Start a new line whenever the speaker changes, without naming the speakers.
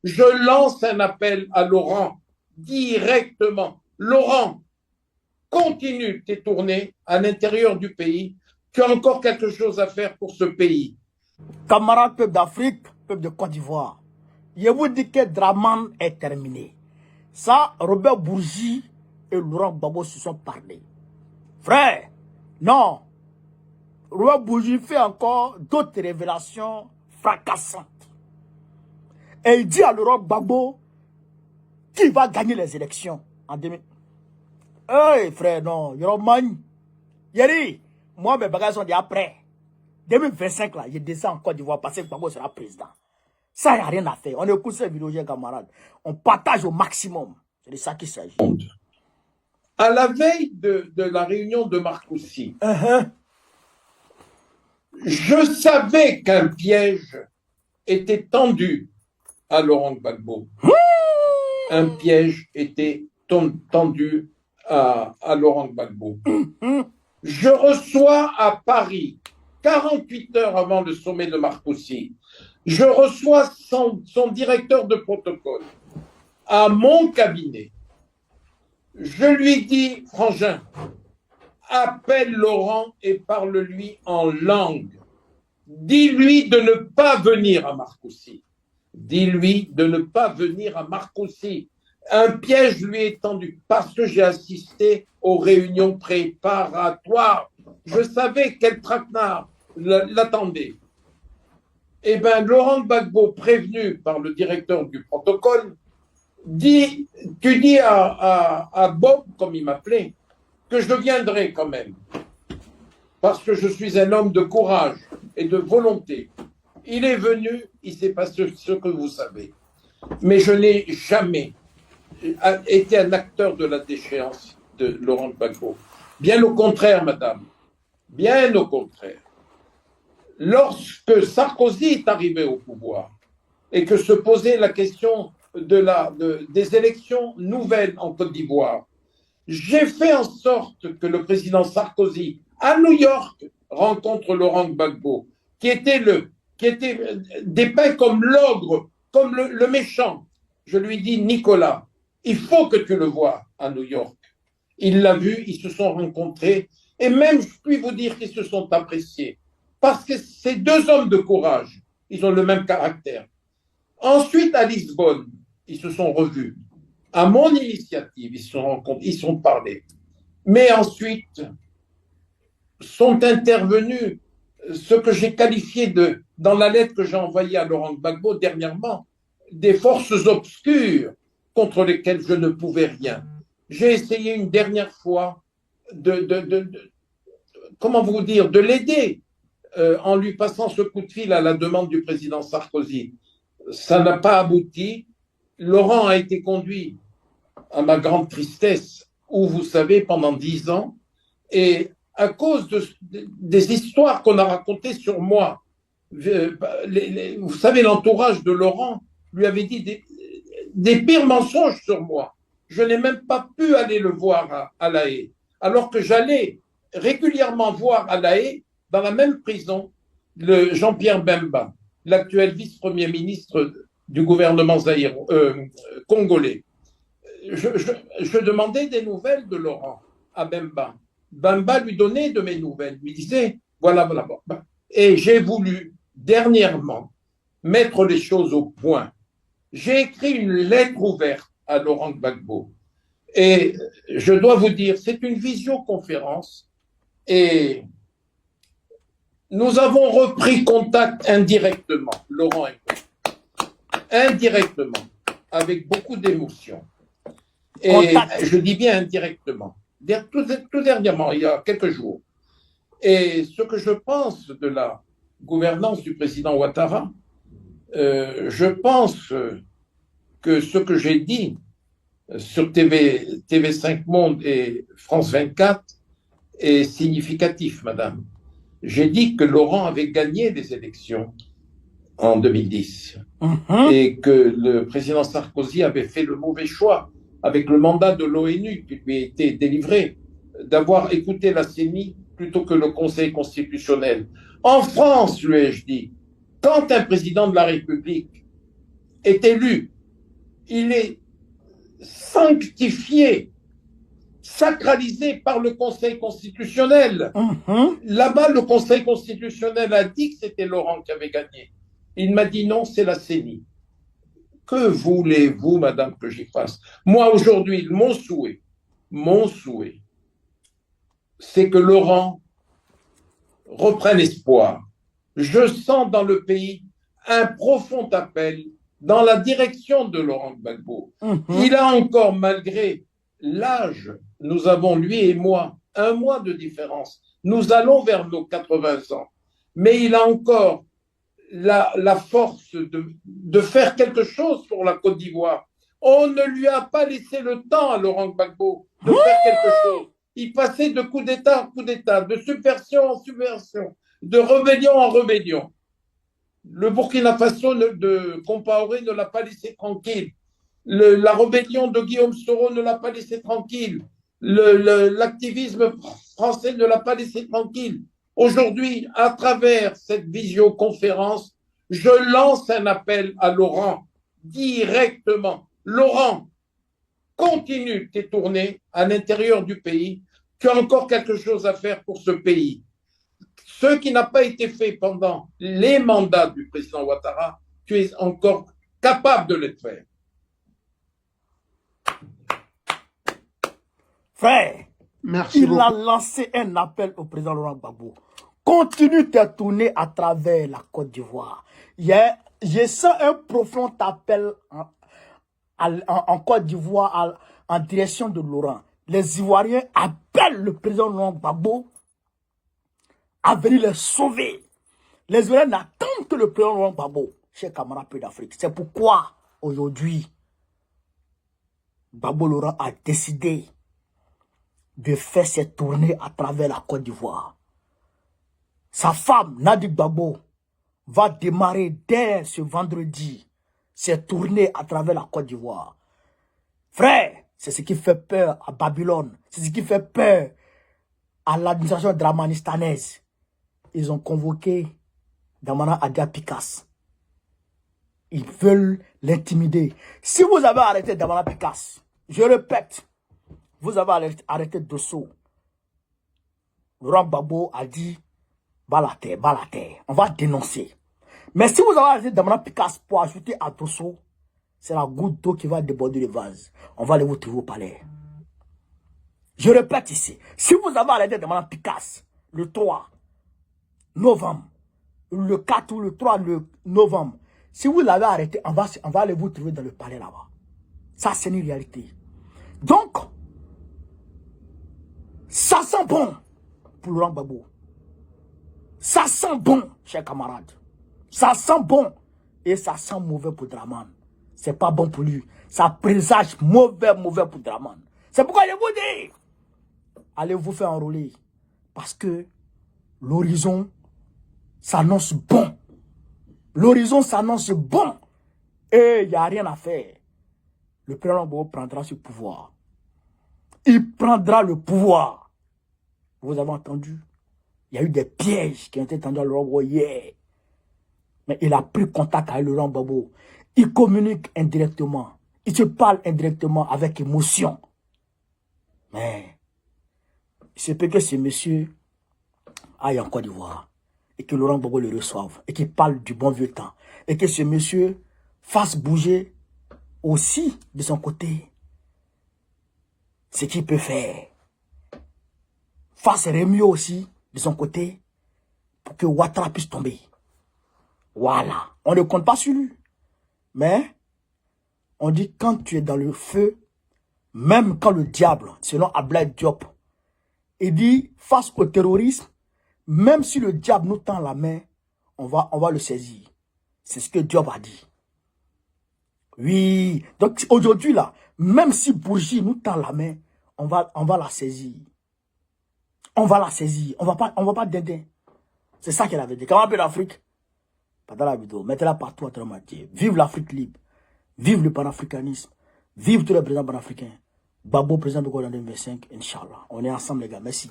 Je lance un appel à Laurent directement. Laurent, continue tes tournées à l'intérieur du pays. Tu as encore quelque chose à faire pour ce pays.
Camarades peuple d'Afrique, peuple de Côte d'Ivoire, je vous dis que Draman est terminé. Ça, Robert Bourgi et Laurent Gbagbo se sont parlé. Frère, non. Robert Bourgi fait encore d'autres révélations fracassantes. Et il dit à Laurent Gbagbo qu'il va gagner les élections en 2000. Hey frère, non, Yoroman. Yeri, moi mes bagages sont déjà prêts. 2025 là, je descends en Côte d'Ivoire parce que Gbagbo sera président. Ça, il n'y a rien à faire. On écoute cette vidéo, camarades. On partage au maximum. C'est de ça qu'il s'agit.
À la veille de la réunion de Marcoussis, je savais qu'un piège était tendu à Laurent Gbagbo. Un piège était tendu à Laurent Gbagbo. Je reçois à Paris, 48 heures avant le sommet de Marcoussis, je reçois son directeur de protocole à mon cabinet. Je lui dis, Frangin, appelle Laurent et parle-lui en langue. Dis-lui de ne pas venir à Marcoussis. Dis-lui de ne pas venir à Marcoussis. Un piège lui est tendu parce que j'ai assisté aux réunions préparatoires. Je savais quel traquenard l'attendait. Eh bien, Laurent Gbagbo, prévenu par le directeur du protocole, tu dis à Bob, comme il m'appelait, que je viendrai quand même. Parce que je suis un homme de courage et de volonté. Il est venu, il s'est passé ce que vous savez. Mais je n'ai jamais été un acteur de la déchéance de Laurent Gbagbo. Bien au contraire, madame. Bien au contraire. Lorsque Sarkozy est arrivé au pouvoir et que se posait la question des élections nouvelles en Côte d'Ivoire, j'ai fait en sorte que le président Sarkozy, à New York, rencontre Laurent Gbagbo, qui était dépeint comme l'ogre, comme le méchant. Je lui dis, Nicolas, il faut que tu le vois à New York. Il l'a vu, ils se sont rencontrés, et même, je puis vous dire qu'ils se sont appréciés. Parce que ces deux hommes de courage, ils ont le même caractère. Ensuite, à Lisbonne, ils se sont revus. À mon initiative, ils se sont rencontrés, ils se sont parlé. Mais ensuite, sont intervenus ce que j'ai qualifié dans la lettre que j'ai envoyée à Laurent Gbagbo dernièrement, des forces obscures contre lesquelles je ne pouvais rien. J'ai essayé une dernière fois comment vous dire, de l'aider en lui passant ce coup de fil à la demande du président Sarkozy. Ça n'a pas abouti. Laurent a été conduit, à ma grande tristesse, où vous savez, pendant 10 ans, et à cause des histoires qu'on a racontées sur moi, vous savez, l'entourage de Laurent lui avait dit des pires mensonges sur moi. Je n'ai même pas pu aller le voir à La Haye, alors que j'allais régulièrement voir à La Haye, dans la même prison, Jean-Pierre Bemba, l'actuel vice-premier ministre du gouvernement congolais. Je demandais des nouvelles de Laurent à Bemba. Bemba lui donnait de mes nouvelles, lui disait, voilà. Et j'ai voulu, dernièrement, mettre les choses au point. J'ai écrit une lettre ouverte à Laurent Gbagbo. Et je dois vous dire, c'est une visioconférence. Et nous avons repris contact indirectement, Laurent et moi. Indirectement, avec beaucoup d'émotion. Et je dis bien indirectement, tout dernièrement, il y a quelques jours. Et ce que je pense de la gouvernance du président Ouattara, je pense que ce que j'ai dit sur TV5 Monde et France 24 est significatif, madame. J'ai dit que Laurent avait gagné les élections en 2010 et que le président Sarkozy avait fait le mauvais choix avec le mandat de l'ONU qui lui a été délivré, d'avoir écouté la CENI plutôt que le Conseil constitutionnel. En France, lui ai-je dit, quand un président de la République est élu il est sanctifié, sacralisé par le Conseil constitutionnel. Là-bas, le Conseil constitutionnel a dit que c'était Laurent qui avait gagné. Il m'a dit non, c'est la CENI. Que voulez-vous, madame, que j'y fasse? Moi, aujourd'hui, mon souhait, c'est que Laurent reprenne espoir. Je sens dans le pays un profond appel dans la direction de Laurent Gbagbo. Il a encore, malgré l'âge, nous avons, lui et moi, 1 mois de différence. Nous allons vers nos 80 ans. Mais il a encore la force de faire quelque chose pour la Côte d'Ivoire. On ne lui a pas laissé le temps à Laurent Gbagbo de faire quelque chose. Il passait de coup d'État en coup d'État, de subversion en subversion, de rébellion en rébellion. Le Burkina Faso de Compaoré ne l'a pas laissé tranquille. La rébellion de Guillaume Soro ne l'a pas laissé tranquille. L'activisme français ne l'a pas laissé tranquille. Aujourd'hui, à travers cette visioconférence, je lance un appel à Laurent directement. Laurent, continue tes tournées à l'intérieur du pays. Tu as encore quelque chose à faire pour ce pays. Ce qui n'a pas été fait pendant les mandats du président Ouattara, tu es encore capable de le faire.
Frère,
Merci
il
beaucoup.
a lancé un appel au président Laurent Gbagbo. Continue tes tournées à travers la Côte d'Ivoire. Je sens un profond appel en Côte d'Ivoire en direction de Laurent. Les Ivoiriens appellent le président Laurent Gbagbo à venir les sauver. Les Ivoiriens n'attendent que le président Laurent Gbagbo, chers camarades pays d'Afrique. C'est pourquoi, aujourd'hui, Gbagbo Laurent a décidé de faire ses tournées à travers la Côte d'Ivoire. Sa femme, Nadi Gbagbo, va démarrer dès ce vendredi ses tournées à travers la Côte d'Ivoire. Frère, c'est ce qui fait peur à Babylone. C'est ce qui fait peur à l'administration dramanistanaise. Ils ont convoqué Damana Adia Pikas. Ils veulent l'intimider. Si vous avez arrêté Damana Pikas, je répète, vous avez arrêté Dosso. Laurent Gbagbo a dit, bas la terre. On va dénoncer. Mais si vous avez arrêté Damana Pikas pour ajouter à Dosso, c'est la goutte d'eau qui va déborder le vase. On va aller vous trouver au palais. Je répète ici. Si vous avez arrêté Damana Pikas le 3 novembre, le 4 ou le 3 novembre, si vous l'avez arrêté, on va aller vous trouver dans le palais là-bas. Ça, c'est une réalité. Donc, ça sent bon pour Laurent Gbagbo. Ça sent bon, chers camarades. Ça sent bon et ça sent mauvais pour Draman. C'est pas bon pour lui. Ça présage mauvais pour Draman. C'est pourquoi je vous dis, allez vous faire enrôler. Parce que l'horizon s'annonce bon. L'horizon s'annonce bon. Et il n'y a rien à faire. Le président Gbagbo prendra ce pouvoir. Il prendra le pouvoir. Vous avez entendu? Il y a eu des pièges qui ont été tendus à Laurent Gbagbo hier. Mais il a pris contact avec Laurent Gbagbo. Il communique indirectement. Il se parle indirectement avec émotion. Mais il se peut que ce monsieur aille en Côte d'Ivoire et que Laurent Gbagbo le reçoive et qu'il parle du bon vieux temps et que ce monsieur fasse bouger aussi de son côté ce qu'il peut faire. Fasse mieux aussi de son côté pour que Ouattara puisse tomber. Voilà. On ne compte pas sur lui. Mais on dit quand tu es dans le feu, même quand le diable, selon Ablaye Diop, il dit face au terrorisme, même si le diable nous tend la main, on va le saisir. C'est ce que Diop a dit. Oui. Donc aujourd'hui là, même si Bourgi nous tend la main, on va la saisir. On va la saisir. On va pas dindin. C'est ça qu'elle avait dit. Comment appelle l'Afrique? Pas dans la vidéo. Mettez-la partout à travers. Vive l'Afrique libre. Vive le panafricanisme. Vive tous les présidents panafricains. Gbagbo, président de Côte d'Ivoire 2025, Inch'Allah. On est ensemble les gars. Merci.